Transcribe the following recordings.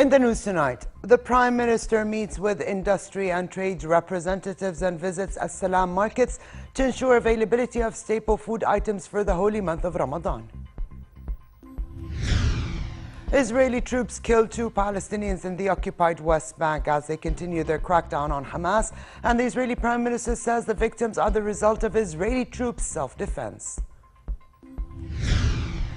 In the news tonight, the Prime Minister meets with industry and trade representatives and visits As-Salam markets to ensure availability of staple food items for the holy month of Ramadan. Israeli troops killed 2 Palestinians in the occupied West Bank as they continue their crackdown on Hamas, and the Israeli Prime Minister says the victims are the result of Israeli troops' self-defense.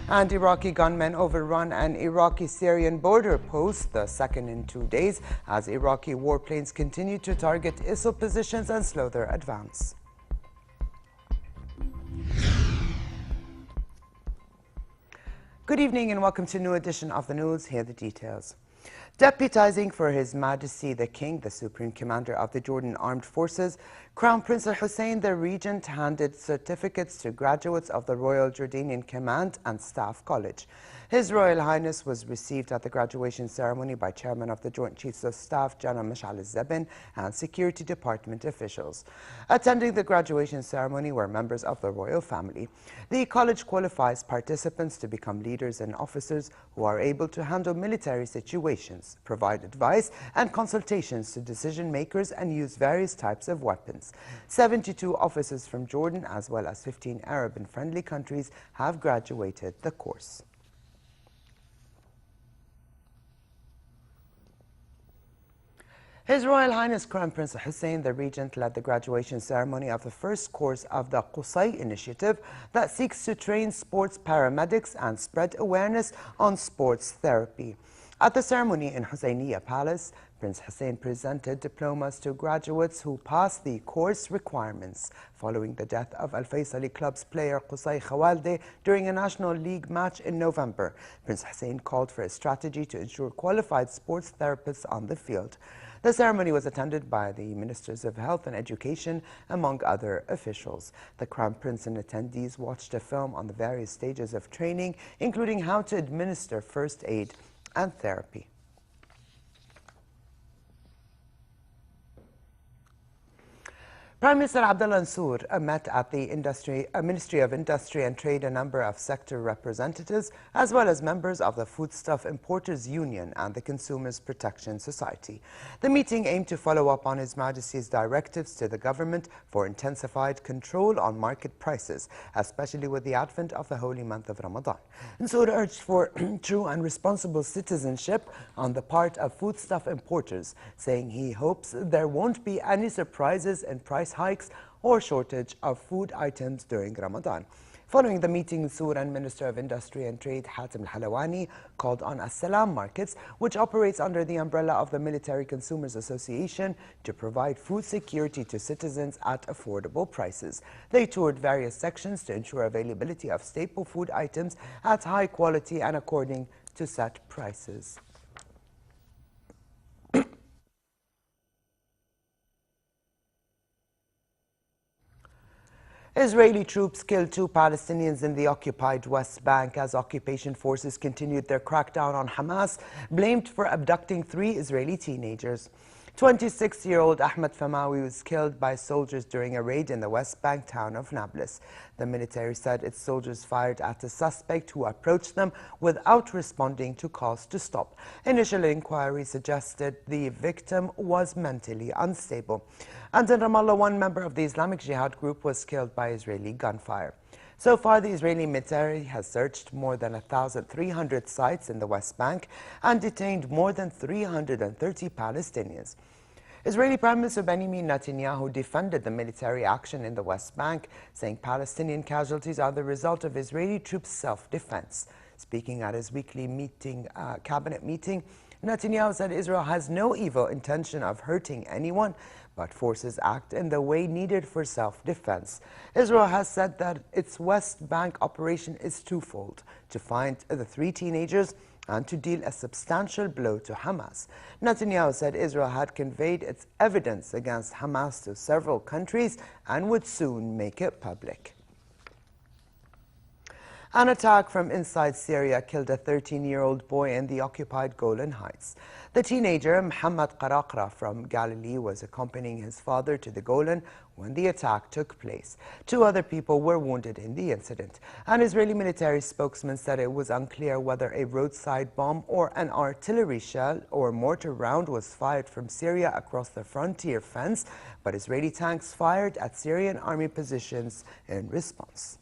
And Iraqi gunmen overrun an Iraqi-Syrian border post, the second in 2 days, as Iraqi warplanes continue to target ISIL positions and slow their advance. Good evening and welcome to a new edition of the news. Here are the details. Deputizing for His Majesty the King, the Supreme Commander of the Jordan Armed Forces, Crown Prince Al-Hussein, the Regent, handed certificates to graduates of the Royal Jordanian Command and Staff College. His Royal Highness was received at the graduation ceremony by Chairman of the Joint Chiefs of Staff, General Mash'al al-Zebin, and Security Department officials. Attending the graduation ceremony were members of the royal family. The college qualifies participants to become leaders and officers who are able to handle military situations, provide advice and consultations to decision makers, and use various types of weapons. 72 officers from Jordan, as well as 15 Arab and friendly countries, have graduated the course. His Royal Highness Crown Prince Hussein, the Regent, led the graduation ceremony of the first course of the Qusay initiative that seeks to train sports paramedics and spread awareness on sports therapy. At the ceremony in Husseiniya Palace, Prince Hussein presented diplomas to graduates who passed the course requirements following the death of Al Faisali Club's player Qusay Khawalde during a National League match in November. Prince Hussein called for a strategy to ensure qualified sports therapists on the field. The ceremony was attended by the Ministers of Health and Education, among other officials. The Crown Prince and attendees watched a film on the various stages of training, including how to administer first aid and therapy. Prime Minister Abdullah Mansour met at the Ministry of Industry and Trade a number of sector representatives, as well as members of the Foodstuff Importers Union and the Consumers Protection Society. The meeting aimed to follow up on His Majesty's directives to the government for intensified control on market prices, especially with the advent of the holy month of Ramadan. Mansour urged for true and responsible citizenship on the part of foodstuff importers, saying he hopes there won't be any surprises in price hikes or shortage of food items during Ramadan. Following the meeting, Mansour and Minister of Industry and Trade Hatem Al-Halawani called on As-Salam markets, which operates under the umbrella of the Military Consumers Association, to provide food security to citizens at affordable prices. They toured various sections to ensure availability of staple food items at high quality and according to set prices. Israeli troops killed 2 Palestinians in the occupied West Bank as occupation forces continued their crackdown on Hamas, blamed for abducting 3 Israeli teenagers. 26-year-old Ahmed Famawi was killed by soldiers during a raid in the West Bank town of Nablus. The military said its soldiers fired at a suspect who approached them without responding to calls to stop. Initial inquiry suggested the victim was mentally unstable. And in Ramallah, 1 member of the Islamic Jihad group was killed by Israeli gunfire. So far, the Israeli military has searched more than 1,300 sites in the West Bank and detained more than 330 Palestinians. Israeli Prime Minister Benjamin Netanyahu defended the military action in the West Bank, saying Palestinian casualties are the result of Israeli troops' self-defense. Speaking at his weekly cabinet meeting, Netanyahu said Israel has no evil intention of hurting anyone, but forces act in the way needed for self-defense. Israel has said that its West Bank operation is twofold: to find the 3 teenagers and to deal a substantial blow to Hamas. Netanyahu said Israel had conveyed its evidence against Hamas to several countries and would soon make it public. An attack from inside Syria killed a 13-year-old boy in the occupied Golan Heights. The teenager, Muhammad Qaraqra from Galilee, was accompanying his father to the Golan when the attack took place. 2 other people were wounded in the incident. An Israeli military spokesman said it was unclear whether a roadside bomb or an artillery shell or mortar round was fired from Syria across the frontier fence, but Israeli tanks fired at Syrian army positions in response.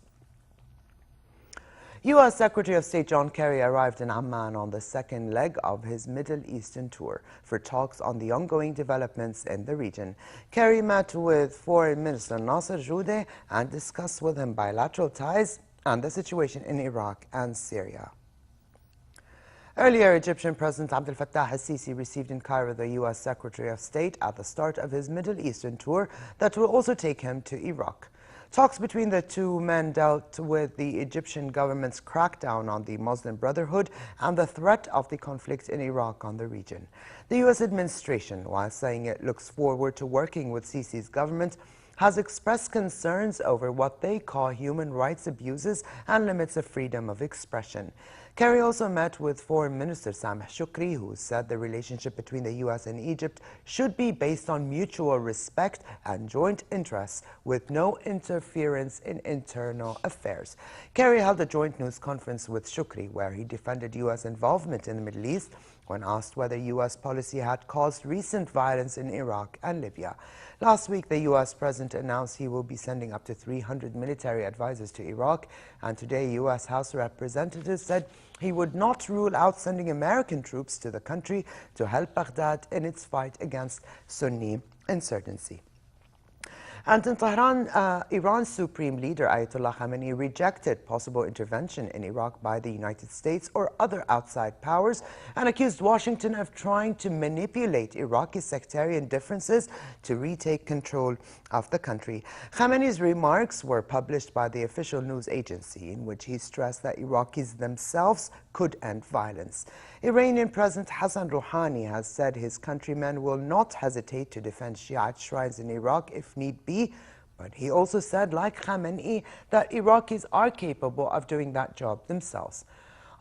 U.S. Secretary of State John Kerry arrived in Amman on the second leg of his Middle Eastern tour for talks on the ongoing developments in the region. Kerry met with Foreign Minister Nasser Joudeh and discussed with him bilateral ties and the situation in Iraq and Syria. Earlier, Egyptian President Abdel Fattah al-Sisi received in Cairo the U.S. Secretary of State at the start of his Middle Eastern tour that will also take him to Iraq. Talks between the 2 men dealt with the Egyptian government's crackdown on the Muslim Brotherhood and the threat of the conflict in Iraq on the region. The U.S. administration, while saying it looks forward to working with Sisi's government, has expressed concerns over what they call human rights abuses and limits of freedom of expression. Kerry also met with Foreign Minister Sameh Shoukry, who said the relationship between the U.S. and Egypt should be based on mutual respect and joint interests, with no interference in internal affairs. Kerry held a joint news conference with Shoukry, where he defended U.S. involvement in the Middle East when asked whether U.S. policy had caused recent violence in Iraq and Libya. Last week, the U.S. president announced he will be sending up to 300 military advisors to Iraq, and today U.S. House Representatives said he would not rule out sending American troops to the country to help Baghdad in its fight against Sunni insurgency. And in Tehran, Iran's supreme leader Ayatollah Khamenei rejected possible intervention in Iraq by the United States or other outside powers and accused Washington of trying to manipulate Iraqi sectarian differences to retake control of the country. Khamenei's remarks were published by the official news agency, in which he stressed that Iraqis themselves could end violence. Iranian President Hassan Rouhani has said his countrymen will not hesitate to defend Shiite shrines in Iraq if need be, but he also said, like Khamenei, that Iraqis are capable of doing that job themselves.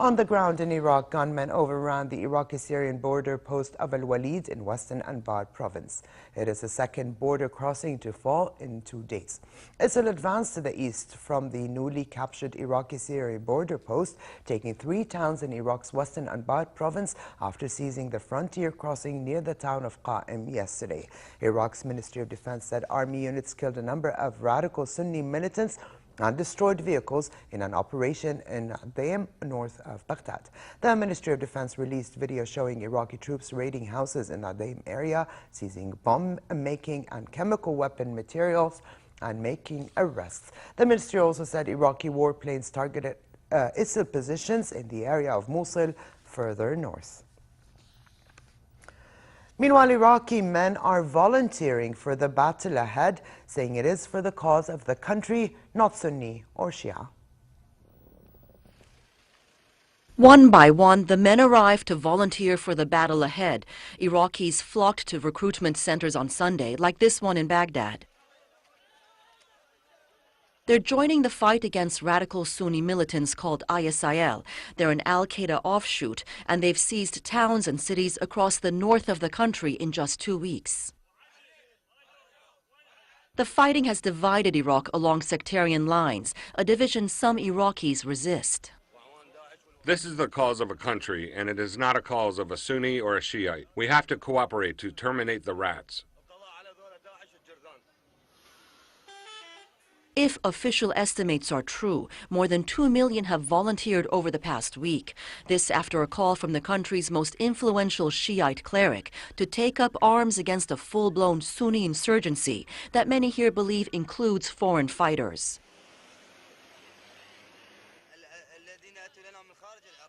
On the ground in Iraq, gunmen overran the Iraqi-Syrian border post of Al-Walid in western Anbar province. It is the second border crossing to fall in 2 days. ISIL advanced to the east from the newly captured Iraqi-Syrian border post, taking 3 towns in Iraq's western Anbar province after seizing the frontier crossing near the town of Qa'im yesterday. Iraq's Ministry of Defense said army units killed a number of radical Sunni militants and destroyed vehicles in an operation in Anضm, north of Baghdad. The Ministry of Defense released video showing Iraqi troops raiding houses in the Anضm area, seizing bomb-making and chemical weapon materials, and making arrests. The ministry also said Iraqi warplanes targeted ISIL positions in the area of Mosul, further north. Meanwhile, Iraqi men are volunteering for the battle ahead, saying it is for the cause of the country, not Sunni or Shia. One by one, the men arrived to volunteer for the battle ahead. Iraqis flocked to recruitment centers on Sunday, like this one in Baghdad. They're joining the fight against radical Sunni militants called ISIL. They're an al-Qaeda offshoot, and they've seized towns and cities across the north of the country in just 2 weeks. The fighting has divided Iraq along sectarian lines, a division some Iraqis resist. This is the cause of a country, and it is not a cause of a Sunni or a Shiite. We have to cooperate to terminate the rats. If official estimates are true, more than 2 million have volunteered over the past week. This after a call from the country's most influential Shiite cleric to take up arms against a full-blown Sunni insurgency that many here believe includes foreign fighters.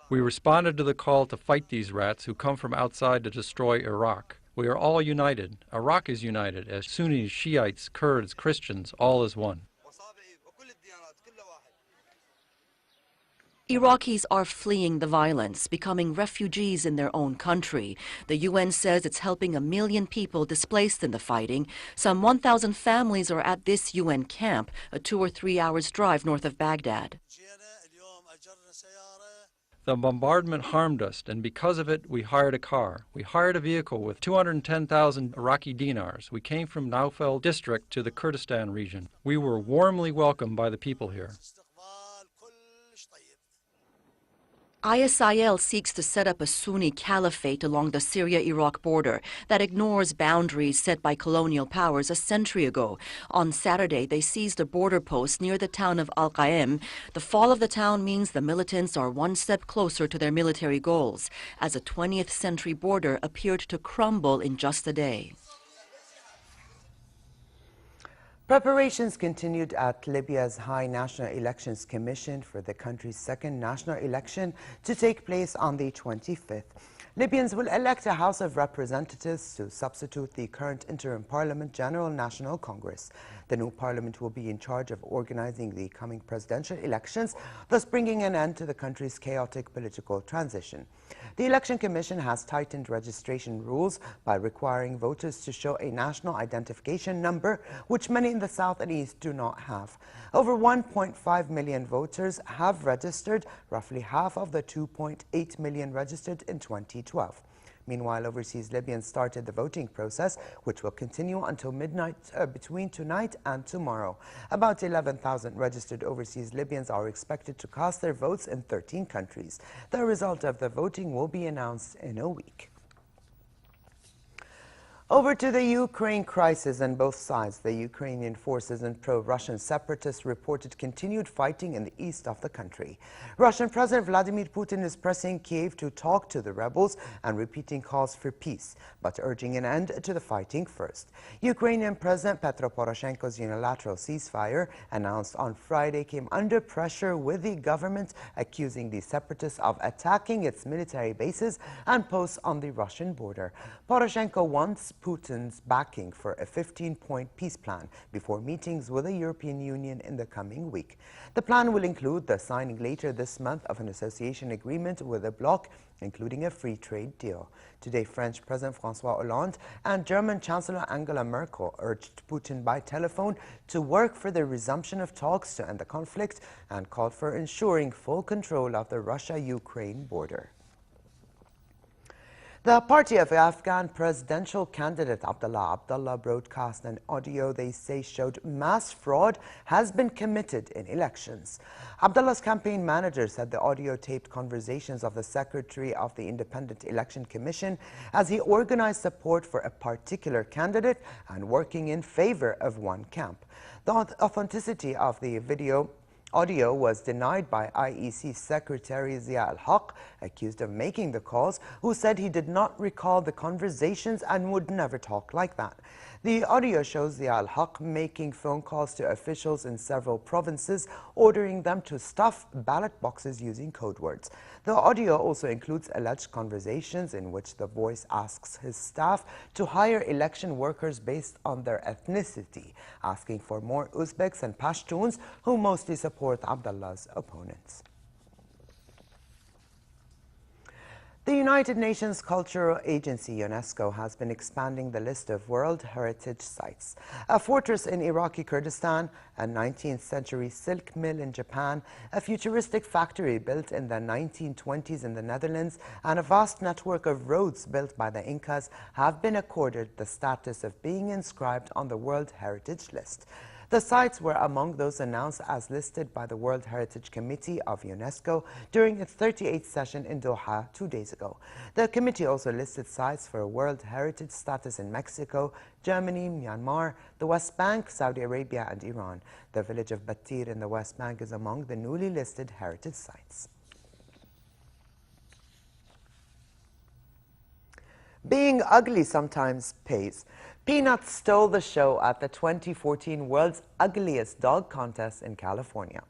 We responded to the call to fight these rats who come from outside to destroy Iraq. We are all united. Iraq is united as Sunnis, Shiites, Kurds, Christians, all as one. Iraqis are fleeing the violence, becoming refugees in their own country. The UN says it's helping 1 million people displaced in the fighting. Some 1,000 families are at this UN camp, a 2 or 3 hours drive north of Baghdad. The bombardment harmed us, and because of it, we hired a car. We hired a vehicle with 210,000 Iraqi dinars. We came from Naufal district to the Kurdistan region. We were warmly welcomed by the people here. ISIL seeks to set up a Sunni caliphate along the Syria-Iraq border that ignores boundaries set by colonial powers a century ago. On Saturday, they seized a border post near the town of Al-Qaim. The fall of the town means the militants are one step closer to their military goals, as a 20th century border appeared to crumble in just a day. Preparations continued at Libya's High National Elections Commission for the country's second national election to take place on the 25th. Libyans will elect a House of Representatives to substitute the current interim parliament General National Congress. The new parliament will be in charge of organizing the coming presidential elections, thus bringing an end to the country's chaotic political transition. The Election Commission has tightened registration rules by requiring voters to show a national identification number, which many in the south and east do not have. Over 1.5 million voters have registered, roughly half of the 2.8 million registered in 2012. Meanwhile, overseas Libyans started the voting process, which will continue until midnight between tonight and tomorrow. About 11,000 registered overseas Libyans are expected to cast their votes in 13 countries. The result of the voting will be announced in a week. Over to the Ukraine crisis on both sides. The Ukrainian forces and pro-Russian separatists reported continued fighting in the east of the country. Russian President Vladimir Putin is pressing Kiev to talk to the rebels and repeating calls for peace, but urging an end to the fighting first. Ukrainian President Petro Poroshenko's unilateral ceasefire, announced on Friday, came under pressure, with the government accusing the separatists of attacking its military bases and posts on the Russian border. Poroshenko wants Putin's backing for a 15-point peace plan before meetings with the European Union in the coming week. The plan will include the signing later this month of an association agreement with the bloc, including a free trade deal. Today, French President François Hollande and German Chancellor Angela Merkel urged Putin by telephone to work for the resumption of talks to end the conflict and called for ensuring full control of the Russia-Ukraine border. The party of Afghan presidential candidate Abdullah broadcast an audio they say showed mass fraud has been committed in elections. Abdullah's campaign manager said the audio taped conversations of the secretary of the Independent Election Commission as he organized support for a particular candidate and working in favor of one camp. The authenticity of the audio was denied by IEC Secretary Zia al-Haq, accused of making the calls, who said he did not recall the conversations and would never talk like that. The audio shows Zia al-Haq making phone calls to officials in several provinces, ordering them to stuff ballot boxes using code words. The audio also includes alleged conversations in which the voice asks his staff to hire election workers based on their ethnicity, asking for more Uzbeks and Pashtuns, who mostly support Abdullah's opponents. The United Nations Cultural Agency, UNESCO, has been expanding the list of World Heritage Sites. A fortress in Iraqi Kurdistan, a 19th century silk mill in Japan, a futuristic factory built in the 1920s in the Netherlands, and a vast network of roads built by the Incas have been accorded the status of being inscribed on the World Heritage List. The sites were among those announced as listed by the World Heritage Committee of UNESCO during its 38th session in Doha 2 days ago. The committee also listed sites for World Heritage status in Mexico, Germany, Myanmar, the West Bank, Saudi Arabia, and Iran. The village of Batir in the West Bank is among the newly listed heritage sites. Being ugly sometimes pays. Peanuts stole the show at the 2014 World's Ugliest Dog Contest in California.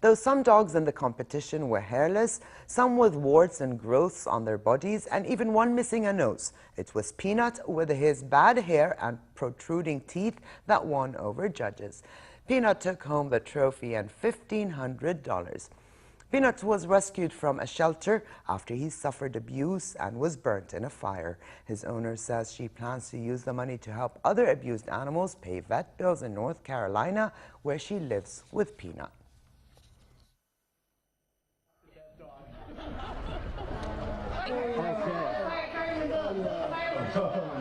Though some dogs in the competition were hairless, some with warts and growths on their bodies, and even one missing a nose, it was Peanut with his bad hair and protruding teeth that won over judges. Peanut took home the trophy and $1,500. Peanut was rescued from a shelter after he suffered abuse and was burnt in a fire. His owner says she plans to use the money to help other abused animals pay vet bills in North Carolina, where she lives with Peanut.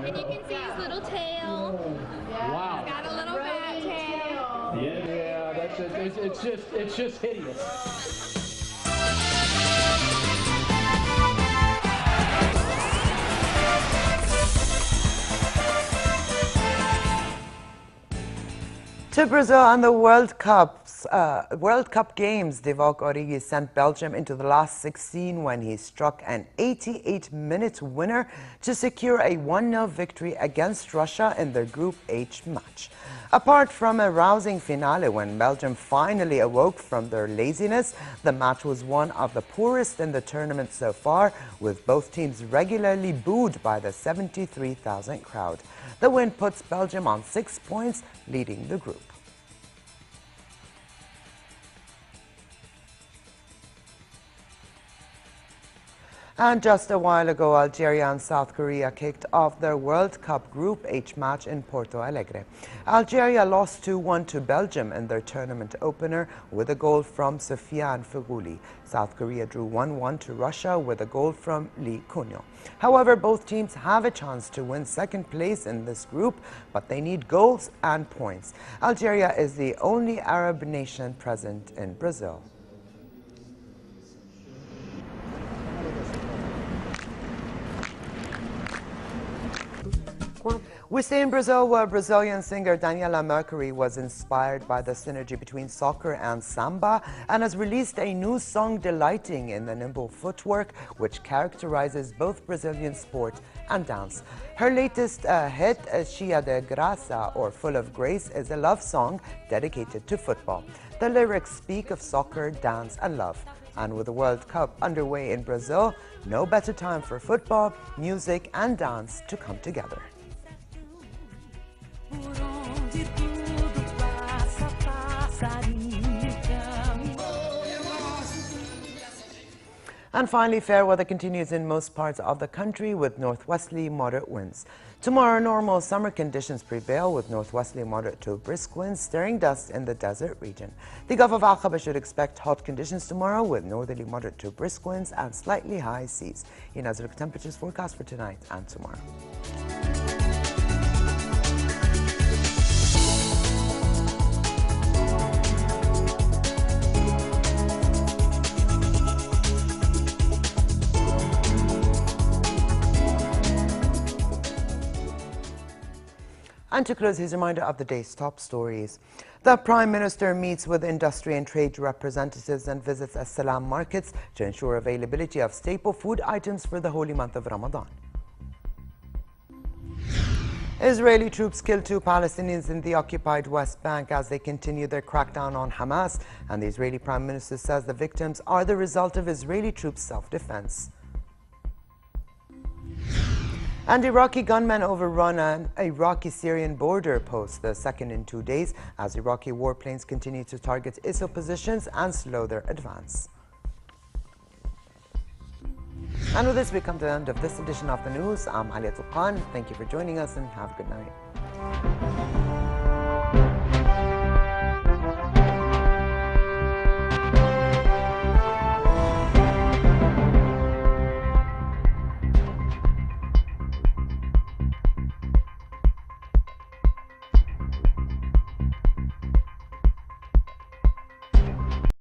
And you can see his little tail. Wow. He's got a little rat tail. Yeah, that's it. It's just hideous. To Brazil and the World Cup games, Divock Origi sent Belgium into the last 16 when he struck an 88-minute winner to secure a 1-0 victory against Russia in their Group H match. Apart from a rousing finale when Belgium finally awoke from their laziness, the match was one of the poorest in the tournament so far, with both teams regularly booed by the 73,000 crowd. The win puts Belgium on 6 points, leading the group. And just a while ago, Algeria and South Korea kicked off their World Cup Group H match in Porto Alegre. Algeria lost 2-1 to Belgium in their tournament opener with a goal from Sofiane Feghouli. South Korea drew 1-1 to Russia with a goal from Lee Cunyo. However, both teams have a chance to win second place in this group, but they need goals and points. Algeria is the only Arab nation present in Brazil. We stay in Brazil, where Brazilian singer Daniela Mercury was inspired by the synergy between soccer and samba and has released a new song delighting in the nimble footwork which characterizes both Brazilian sport and dance. Her latest hit, Cheia de Graça, or Full of Grace, is a love song dedicated to football. The lyrics speak of soccer, dance and love. And with the World Cup underway in Brazil, no better time for football, music and dance to come together. And finally, fair weather continues in most parts of the country with northwesterly moderate winds. Tomorrow, normal summer conditions prevail with northwesterly moderate to brisk winds stirring dust in the desert region. The Gulf of Aqaba should expect hot conditions tomorrow with northerly moderate to brisk winds and slightly high seas. Here's look temperatures forecast for tonight and tomorrow. And to close, here's a reminder of the day's top stories. The Prime Minister meets with industry and trade representatives and visits As-Salam markets to ensure availability of staple food items for the holy month of Ramadan. Israeli troops killed 2 Palestinians in the occupied West Bank as they continue their crackdown on Hamas, and the Israeli Prime Minister says the victims are the result of Israeli troops' self-defense. And Iraqi gunmen overrun an Iraqi-Syrian border post, the second in 2 days, as Iraqi warplanes continue to target ISIL positions and slow their advance. And with this, we come to the end of this edition of the news. I'm Aliat Al-Khan. Thank you for joining us and have a good night.